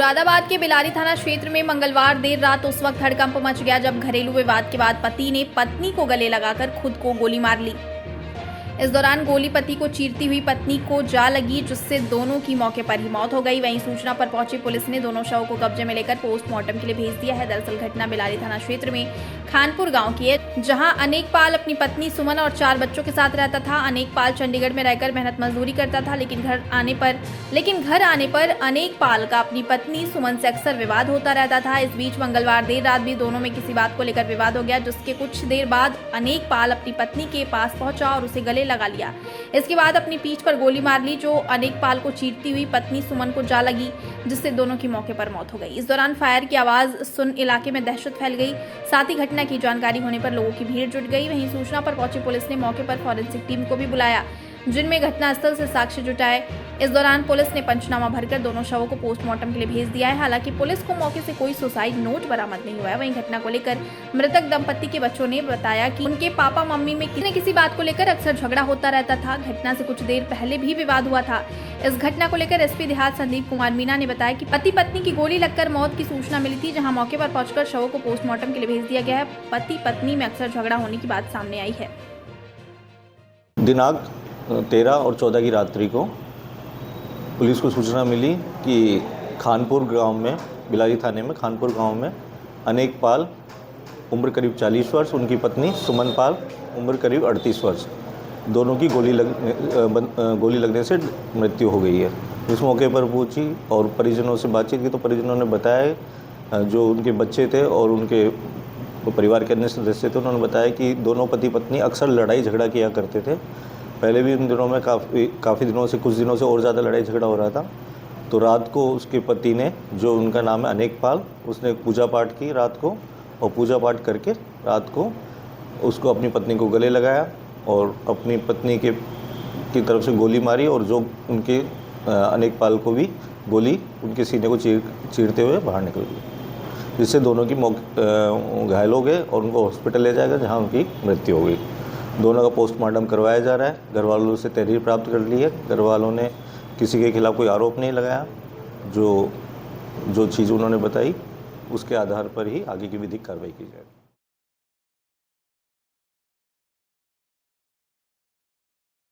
मुरादाबाद के बिलारी थाना क्षेत्र में मंगलवार देर रात उस वक्त हड़कंप मच गया जब घरेलू विवाद के बाद पति ने पत्नी को गले लगाकर खुद को गोली मार ली। इस दौरान गोली पति को चीरती हुई पत्नी को जा लगी, जिससे दोनों की मौके पर ही मौत हो गई। वहीं सूचना पर पहुंची पुलिस ने दोनों शवों को कब्जे में लेकर पोस्टमार्टम के लिए भेज दिया है। दरअसल घटना बिलारी थाना क्षेत्र में खानपुर गांव की है, जहां अनेकपाल अपनी पत्नी सुमन और 4 बच्चों के साथ रहता था। अनेकपाल चंडीगढ़ में रहकर मेहनत मजदूरी करता था, लेकिन घर आने पर अनेकपाल का अपनी पत्नी सुमन से अक्सर विवाद होता रहता था। इस बीच मंगलवार देर रात भी दोनों में किसी बात को लेकर विवाद हो गया, जिसके कुछ देर बाद अनेकपाल अपनी पत्नी के पास पहुंचा और उसे गले लगा लिया। इसके बाद अपनी पीठ पर गोली मार ली, जो अनेकपाल को चीरती हुई पत्नी सुमन को जा लगी, जिससे दोनों की मौके पर मौत हो गई। इस दौरान फायर की आवाज सुन इलाके में दहशत फैल गई। साथ ही घटना की जानकारी होने पर लोगों की भीड़ जुट गई। वहीं सूचना पर पहुंची पुलिस ने मौके पर फॉरेंसिक टीम को भी बुलाया, जिनमें घटनास्थल से साक्ष्य जुटाए। इस दौरान पुलिस ने पंचनामा भरकर दोनों शवों को पोस्टमार्टम के लिए भेज दिया है। हालांकि पुलिस को मौके से कोई सुसाइड नोट बरामद नहीं हुआ है। वहीं घटना को लेकर मृतक दंपति के बच्चों ने बताया कि उनके पापा मम्मी में किसी न किसी बात को लेकर अक्सर झगड़ा होता रहता था। घटना से कुछ देर पहले भी विवाद हुआ था। इस घटना को लेकर एसपी देहात संदीप कुमार मीना ने बताया कि पति पत्नी की गोली लगकर मौत की सूचना मिली थी, जहाँ मौके पर पहुंचकर शवों को पोस्टमार्टम के लिए भेज दिया गया है। पति पत्नी में अक्सर झगड़ा होने की बात सामने आई है। दिनांक 13 और 14 की रात्रि को पुलिस को सूचना मिली कि खानपुर गांव में, बिलारी थाने में खानपुर गांव में अनेकपाल उम्र करीब 40 वर्ष, उनकी पत्नी सुमन पाल उम्र करीब 38 वर्ष, दोनों की गोली लगने से मृत्यु हो गई है। इस मौके पर पूछी और परिजनों से बातचीत की तो परिजनों ने बताया, जो उनके बच्चे थे और उनके परिवार के अन्य सदस्य थे, उन्होंने बताया कि दोनों पति पत्नी अक्सर लड़ाई झगड़ा किया करते थे। पहले भी इन दिनों में काफ़ी दिनों से, कुछ दिनों से और ज़्यादा लड़ाई झगड़ा हो रहा था। तो रात को उसके पति ने, जो उनका नाम है अनेकपाल, उसने पूजा पाठ की रात को, और पूजा पाठ करके रात को उसको अपनी पत्नी को गले लगाया और अपनी पत्नी की तरफ से गोली मारी, और जो उनके अनेकपाल को भी गोली उनके सीने को चीरते हुए बाहर निकल गई, जिससे दोनों की घायल हो गए और उनको हॉस्पिटल ले जाएगा, जहाँ उनकी मृत्यु हो गई। दोनों का पोस्टमार्टम करवाया जा रहा है। घर वालों से तहरीर प्राप्त कर ली है। घर वालों ने किसी के खिलाफ कोई आरोप नहीं लगाया। जो चीज़ उन्होंने बताई उसके आधार पर ही आगे की विधिक कार्रवाई की जाएगी।